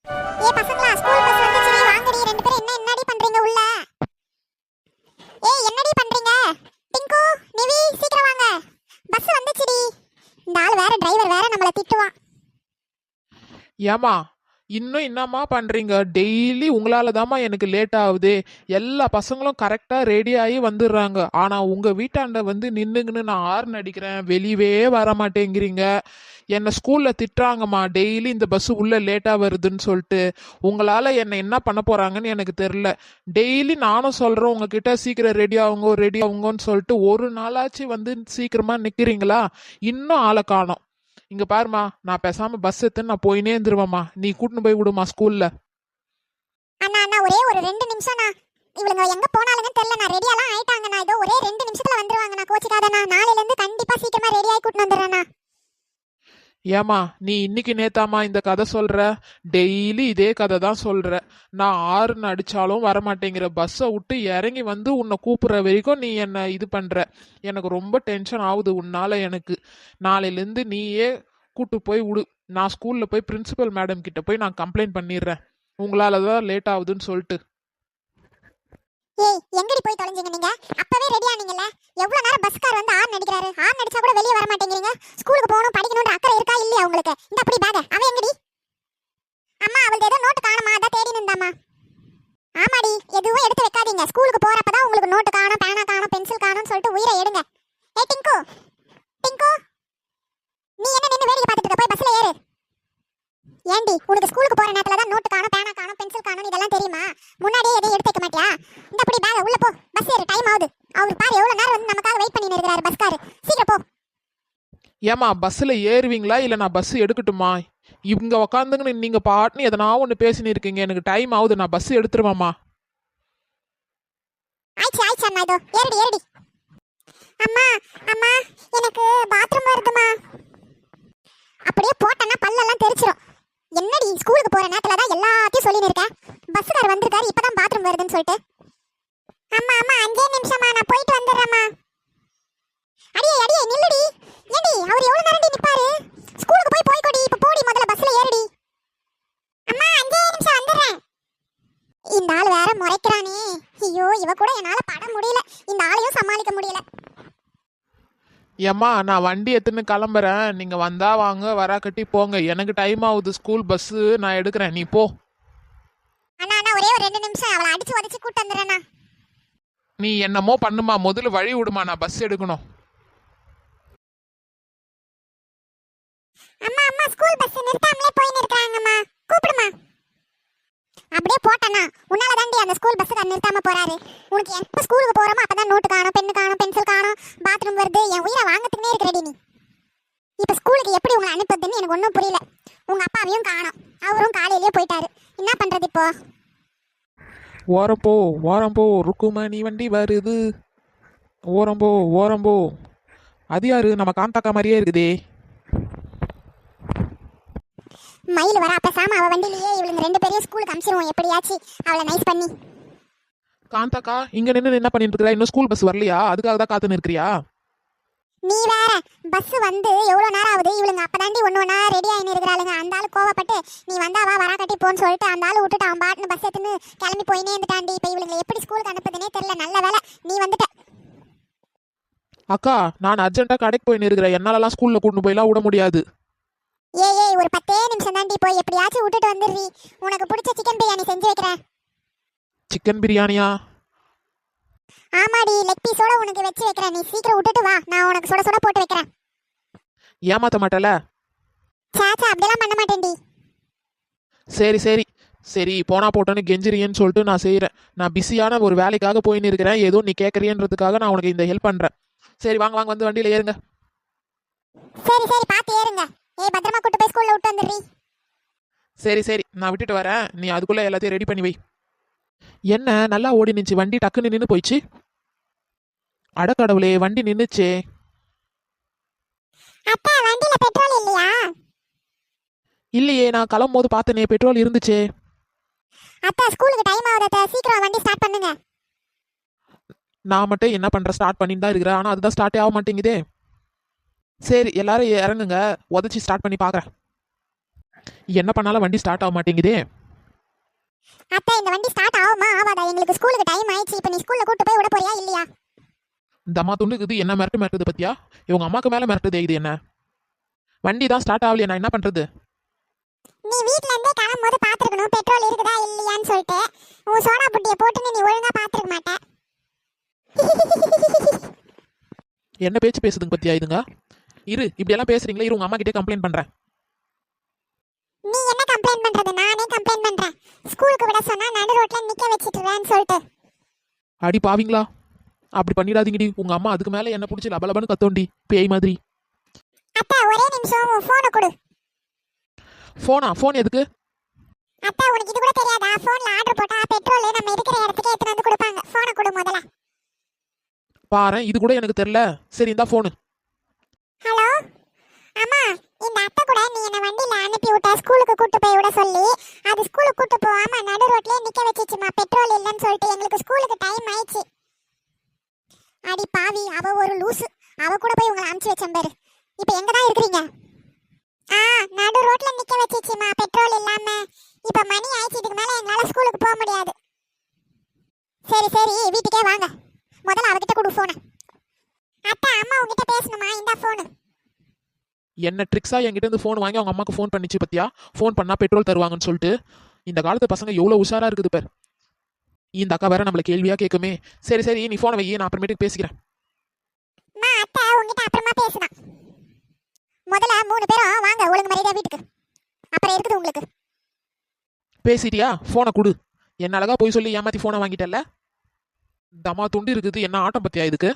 ஏ பசங்களா, school bus வந்துச்சுடி, வாங்கடி. ரெண்டு பேரும் என்னடி பண்றீங்க உள்ள? ஏய், என்னடி பண்றீங்க? டிங்கு, நிவி, சீக்கிரம் வாங்க. பஸ் வந்துச்சுடி. இந்த ஆள் வேற, டிரைவர் வேற நம்மள திட்டுவான். ஏமா இன்னும் என்னம்மா பண்றீங்க? டெய்லி உங்களால தாம்மா எனக்கு லேட் ஆகுது. எல்லா பசங்களும் கரெக்டா ரெடி ஆகி வந்துடுறாங்க. ஆனா உங்க வீட்டாண்ட வந்து நின்னுங்கன்னு நான் ஹார்ன் அடிக்கிறேன், வெளியவே வர மாட்டேங்கிறீங்க. என்னை ஸ்கூல்ல திட்டுறாங்கம்மா, டெய்லி இந்த பஸ் உள்ள லேட்டா வருதுன்னு சொல்லிட்டு. உங்களால என்ன என்ன பண்ண போறாங்கன்னு எனக்கு தெரியல. டெய்லி நானும் சொல்றேன் உங்ககிட்ட, சீக்கிரம் ரெடி ஆகுங்க ரெடி ஆகுங்கன்னு சொல்லிட்டு. ஒரு நாளாச்சு வந்து சீக்கிரமா நிக்கிறீங்களா? இன்னும் ஆளை காணோம். இங்க பாருமா, நான் பேசாம பஸ் எடுத்து நான் போயினே இருந்துருவேம்மா. நீ கூட்டின்னு போய் விடுமா ஸ்கூல்ல. அண்ணா அண்ணா, ஒரே ஒரு 2 நிமிஷம்ண்ணா. இவளுங்க எங்க போனாலுங்கன்னு தெரியல. நான் ரெடியெல்லாம் ஆயிட்டாங்கண்ணா. இதோ ஒரே 2 நிமிஷத்துல வந்துருவாங்க. நான் கோச்சிக்காதண்ணா. நாளையில இருந்து கண்டிப்பா சீக்கிரமா ரெடி ஆகி கூட்டின்னு வந்துடுறேண்ணா. ஏமா நீ இன்னைக்கு நேத்தாமா இந்த கதை சொல்ற? டெய்லி இதே கதை தான் சொல்ற. நான் ஆறுன்னு அடிச்சாலும் வரமாட்டேங்கிற. பஸ்ஸை விட்டு இறங்கி வந்து உன்னை கூப்பிடுற வரைக்கும் நீ என்ன இது பண்ற. எனக்கு ரொம்ப டென்ஷன் ஆகுது உன்னால. எனக்கு நாளையிலேருந்து நீயே கூட்டு போய் விடு. நான் ஸ்கூல்ல போய் பிரின்சிபல் மேடம் கிட்ட போய் நான் கம்ப்ளைண்ட் பண்ணிடுறேன், உங்களால தான் லேட் ஆகுதுன்னு சொல்லிட்டு. ஏய், எங்கடி போய் தொலைஞ்சீங்க நீங்க? அப்பவே ரெடி ஆனீங்கல்ல? எவ்வளவு நேரம் பஸ்கார் வந்து ஹார்ன் அடிக்கிறாரு. ஹார்ன் அடிச்சா கூட வெளிய வர மாட்டேங்கிறீங்க. ஸ்கூலுக்கு போகணும், படிக்கணும்ன்ற அக்கறை இருக்கா இல்லையா உங்களுக்கு? இந்த அப்படி பேக அவ எங்கடி? அம்மா, அவளுக்கு ஏதோ நோட்டு காணுமா, அதான் தேடி நின்றாமா. ஆமாடி, எதுவும் எடுத்து வைக்காதீங்க. ஸ்கூலுக்கு போறப்பதான் உங்களுக்கு நோட்டு காணும், பேனா காணும், பென்சில் காணும்னு சொல்லிட்டு உயிரை எடுங்க. ஏ டிங்கு, டிங்கு, நீ என்ன நின்னு வேடிக்கை பார்த்துட்டு இருக்க? போய் பஸ்ல ஏறு. ஏண்டி, உனக்கு ஸ்கூலுக்கு போற நேரத்துல தான் நோட்டு காணும், பேனா காணும், பென்சில் காணும் இதெல்லாம் தெரியுமா? முன்னாடியே எதையும் எடுத்து வைக்க மாட்டியா? இந்த அப்படி பேக உள்ள போ. பஸ் ஏறு, டைம் ஆகுது. அவர் பாரு எவ்வளவு நேரம் வந்து நமக்காக வெயிட் பண்ணி நிற்கிறாரு பஸ்காரு. சீக்கிரம் போ. ஏமா பஸ்ஸில் ஏறுவீங்களா இல்லை நான் பஸ் எடுக்கட்டுமா? இவங்க உக்காந்துங்கன்னு நீங்க பாட்டுன்னு எதனா ஒன்று பேசினு இருக்கீங்க. எனக்கு டைம் ஆகுது, நான் பஸ் எடுத்துருவேம்மா. ஆயிச்சு ஆயிச்சு அம்மா, இதோ ஏறுடி ஏறுடி. அம்மா அம்மா, எனக்கு பாத்ரூம் வருதுமா. அப்படியே போட்டேன்னா பல்லெல்லாம் தெரிச்சிரும். என்னடி, ஸ்கூலுக்கு போற நேரத்துல தான் எல்லாத்தையும் சொல்லின்னு இருக்க? பஸ்ஸுக்கார் வந்திருக்காரு, இப்பதான் பாத்ரூம் வருதுன்னு சொல்லிட்டு. அம்மா அம்மா, 5 நிமிஷமா, நான் போயிட்டு வந்துடுறேம்மா. அடியே அடியே, நில்லுடி. ஏடி, அவர் எவ்வளவு நேரம் நிப்பாரு? ஸ்கூலுக்கு போய் போய்க்கோடி. இப்ப போடி, முதல்ல பஸ்ல ஏறுடி. அம்மா, 5 நிமிஷம் வந்துடுறேன். இந்த ஆள் வேற முறைக்கிறானே. ஐயோ, இவ கூட என்னால பட முடியல. இந்த ஆளையும் சமாளிக்க முடியல. ஏம்மா நான் வண்டி எடுத்துன்னு கிளம்புறேன், நீங்க வந்தா வாங்க, வரா கட்டி போங்க. எனக்கு டைம் ஆகுது, ஸ்கூல் பஸ்ஸு நான் எடுக்கிறேன், நீ போ. அண்ணா அண்ணா, ஒரே ஒரு 2 நிமிஷம். அவளை அடிச்சு உதச்சு கூட்டு வந்துடுறேண்ணா. நீ என்னமோ பண்ணுமா, முதல்ல வழி விடுமா, நான் பஸ் எடுக்கணும். அம்மா அம்மா, ஸ்கூல் பஸ் நிறுத்தாமலே போய் நிற்கிறாங்கம்மா. கூப்பிடுமா. அப்படியே போட்டேன்னா உன்னால தாண்டி அந்த ஸ்கூல் பஸ்ஸுக்கு நிறுத்தாம போறாரு. உனக்கு எப்ப ஸ்கூலுக்கு போறோமோ அப்பதான் நோட்டு காணும், பென்னு காணும், பென்சில் காணும், பாத்ரூம் வருது. என் உயிரை வாங்கத்துக்குனே இருக்கிறடி நீ. இப்ப ஸ்கூலுக்கு எப்படி உங்களை அனுப்புறதுன்னு எனக்கு ஒன்றும் புரியல. உங்க அப்பாவையும் காணோம், அவரும் காலையிலேயே போயிட்டாரு. என்ன பண்றது இப்போ? ஓரம் போ ருக்குமணி வண்டி வருது. ஓரம் போ. அது யாரு? நம்ம காந்தாக்கா மாதிரியே இருக்குதே. மயில் வர பேசாம அவ வண்டியிலேயே இவளுங்க 2 பேரையும் ஸ்கூலுக்கு அனுப்பிச்சிருவோம் எப்படியாச்சு, அவளை நைஸ் பண்ணி. காந்தாக்கா இங்க நின்று என்ன பண்ணிட்டு இருக்கா? இன்னும் ஸ்கூல் பஸ் வரலையா? அதுக்காக தான் காத்து நிற்கிறியா? நீ வேற, பஸ் வந்து எவ்வளவு நேரம் ஆகுது? இவளுங்க அப்பதாண்டி ஒண்ணா ரெடி ஆயின்னு இருக்கிறாளுங்க. அந்த ஆளு கோவப்பட்டு நீ வந்தா வா, வரா கட்டி போன்னு சொல்லிட்டு அந்த ஆளு விட்டுட்டு அவன் பாட்டுன்னு பஸ் எடுத்துன்னு கிளம்பி போயினே இருந்துட்டாண்டி. இப்ப இவளுங்களை எப்படி ஸ்கூலுக்கு அனுப்புதுன்னே தெரியல. நல்ல வேலை நீ வந்துட்ட. அக்கா நான் அர்ஜென்ட்டா கடைக்கு போய் நிற்கிறேன், என்னாலலாம் ஸ்கூல்ல கூட்டிட்டு போயெல்லாம் விட முடியாது. ஏய், ஒரு 10 நிமிஷம் தாண்டி, போய் எப்படியாச்சும் விட்டுட்டு வந்துடுறீ. உனக்கு பிடிச்ச சிக்கன் பிரியாணி செஞ்சு வைக்கிறேன். சிக்கன் பிரியாணியா? ஆமாடி, லெக் பீஸோட உனக்கு வச்சு வைக்கிறேன். நீ சீக்கிரம் விட்டுட்டு வா, நான் உனக்கு சுட சுட போட்டு வைக்கிறேன். ஏமாத்த மாட்டல? சாச்சா, அப்படியெல்லாம் பண்ண மாட்டேன்டி. சரி போனா போட்டோன்னு கெஞ்சிரியன்னு சொல்லிட்டு நான் செய்கிறேன். நான் பிஸியான ஒரு வேலைக்காக போயின்னு இருக்கிறேன், ஏதோ நீ கேட்குறியன்றதுக்காக நான் உனக்கு இந்த ஹெல்ப் பண்ணுறேன். சரி வாங்க வந்து வண்டியில் ஏறுங்க. சரி பார்த்து ஏறுங்க. ஏய், பத்திரமா கூட்டு போய் ஸ்கூல்ல விட்டு வந்துடுறீ. சரி நான் விட்டுட்டு வரேன், நீ அதுக்குள்ளே எல்லாத்தையும் ரெடி பண்ணி வை. என்ன நல்லா ஓடி நின்று வண்டி டக்குன்னு நின்று போயிடுச்சு. அடக்கடவுளே, வண்டி நின்றுச்சே. அப்பா, வண்டியில பெட்ரோல் இல்லையா? இல்லையே, நான் கிளம்பும் போது பார்த்தனே, பெட்ரோல் இருந்துச்சே. அத்தா, ஸ்கூலுக்கு டைம் ஆகுது. சீக்கிரம் வண்டி ஸ்டார்ட் பண்ணுங்க. நான் மட்டும் என்ன பண்ணுறேன், ஸ்டார்ட் பண்ணிட்டு தான் இருக்கிறேன், ஆனால் அதுதான் ஸ்டார்ட்டே ஆக மாட்டேங்குதே. சரி எல்லாரும் இறங்குங்க, உதச்சி ஸ்டார்ட் பண்ணி பார்க்குறேன். என்ன பண்ணாலும் வண்டி ஸ்டார்ட் ஆக மாட்டேங்குதே. அத்தை இந்த வண்டி ஸ்டார்ட் ஆகுமா ஆவாதா? எங்களுக்கு ஸ்கூலுக்கு டைம் ஆயிடுச்சு. இப்போ நீ ஸ்கூல்ல கூட்டு போய் விட போறியா இல்லையா? இந்த அம்மா துண்டுக்குது என்ன மிரட்டுது பத்தியா? இவங்க அம்மாக்கு மேல மிரட்டுதே இது என்ன? வண்டி தான் ஸ்டார்ட் ஆகலையே, நான் என்ன பண்றது? நீ வீட்ல இருந்தே கிளம்பும்போது பாத்துருக்கணும் பெட்ரோல் இருக்குதா இல்லையான்னு சொல்லிட்டு. உன் சோடா புட்டியை போட்டு நீ ஒழுங்கா பாத்துருக்க மாட்ட. என்ன பேச்சு பேசுதுங்க பத்தியா இதுங்க? இரு, இப்படி எல்லாம் பேசுறீங்களா? இரு, உங்க அம்மா கிட்டே கம்ப்ளைண்ட் பண்றேன். நீ என்ன கம்ப்ளைண்ட் பண்றது? நானே கம்ப்ளைண்ட் பண்றேன். ஸ்கூலுக்கு விட சொன்னா நடு ரோட்ல நிக்க வச்சிட்டுறேன்னு சொல்லிட்டு. அடி பாவீங்களா, அப்படி பண்ணிடாதீங்கடி. உங்க அம்மா அதுக்கு மேல என்ன பிடிச்சி லபலபன்னு கத்தோண்டி பேய் மாதிரி. அத்தை ஒரே நிமிஷம் உன் போனை கொடு. போனா? போன் எதுக்கு? அத்தை உனக்கு இது கூட தெரியாதா? போன்ல ஆர்டர் போட்டா பெட்ரோல் நம்ம இருக்கிற இடத்துக்கு எடுத்து வந்து கொடுப்பாங்க. போனை கொடு முதல்ல. பாரேன், இது கூட எனக்கு தெரியல. சரி, இந்தா போனு. ஹலோ அம்மா, இந்த அத்தை கூட நீ என்ன வண்டியில அனுப்பி விட்ட ஸ்கூலுக்கு கூட்டு போய் விட சொல்லி, அது ஸ்கூலுக்கு கூட்டு போகாம நடு ரோட்லயே நிக்க வச்சிச்சுமா பெட்ரோல் இல்லைன்னு சொல்லிட்டு. எங்களுக்கு ஸ்கூலுக்கு டைம் ஆயிடுச்சு. அடி பாவி, அவ ஒரு லூசு. அவ கூட போய் உங்களை அனுப்பிச்சு வச்சேன் பாரு. இப்போ எங்க தான் இருக்கிறீங்க? நடு ரோட்ல நிக்க வச்சிச்சுமா பெட்ரோல் இல்லாம. இப்ப மணி ஆயிடுச்சு, இதுக்கு மேல எங்களால ஸ்கூலுக்கு போக முடியாது. சரி சரி, வீட்டுக்கே வாங்க. முதல்ல அவகிட்ட கொடு போன. அத்தை அம்மா உங்ககிட்ட பேசணுமா? இந்த போனு. என்ன ட்ரிக்ஸா என்கிட்ட இருந்து ஃபோன் வாங்கி அவங்க அம்மாக்கு ஃபோன் பண்ணிச்சு பத்தியா? ஃபோன் பண்ணா பெட்ரோல் தருவாங்கன்னு சொல்லிட்டு. இந்த காலத்து பசங்க எவ்வளோ உஷாரா இருக்குது பார். இந்த அக்கா வேற நம்மள கேள்வியா கேட்குமே. சரி சரி, நீ ஃபோனை வையே, நான் அப்புறமேட்டுக்கு பேசிக்கிறேன். அத்தை உங்ககிட்ட அப்புறமா பேசுதான். முதல்ல 3 பேரும் வாங்க ஒழுங்கு மரியாதை வீட்டுக்கு. அப்புறம் இருக்குது உங்களுக்கு. பேசிட்டியா? ஃபோனை கொடு. என்ன அழகா போய் சொல்லி ஏமாத்தி ஃபோனை வாங்கிட்டல்ல. தம்மா துண்டு இருக்குது, என்ன ஆட்டம் பத்தியா இதுக்கு?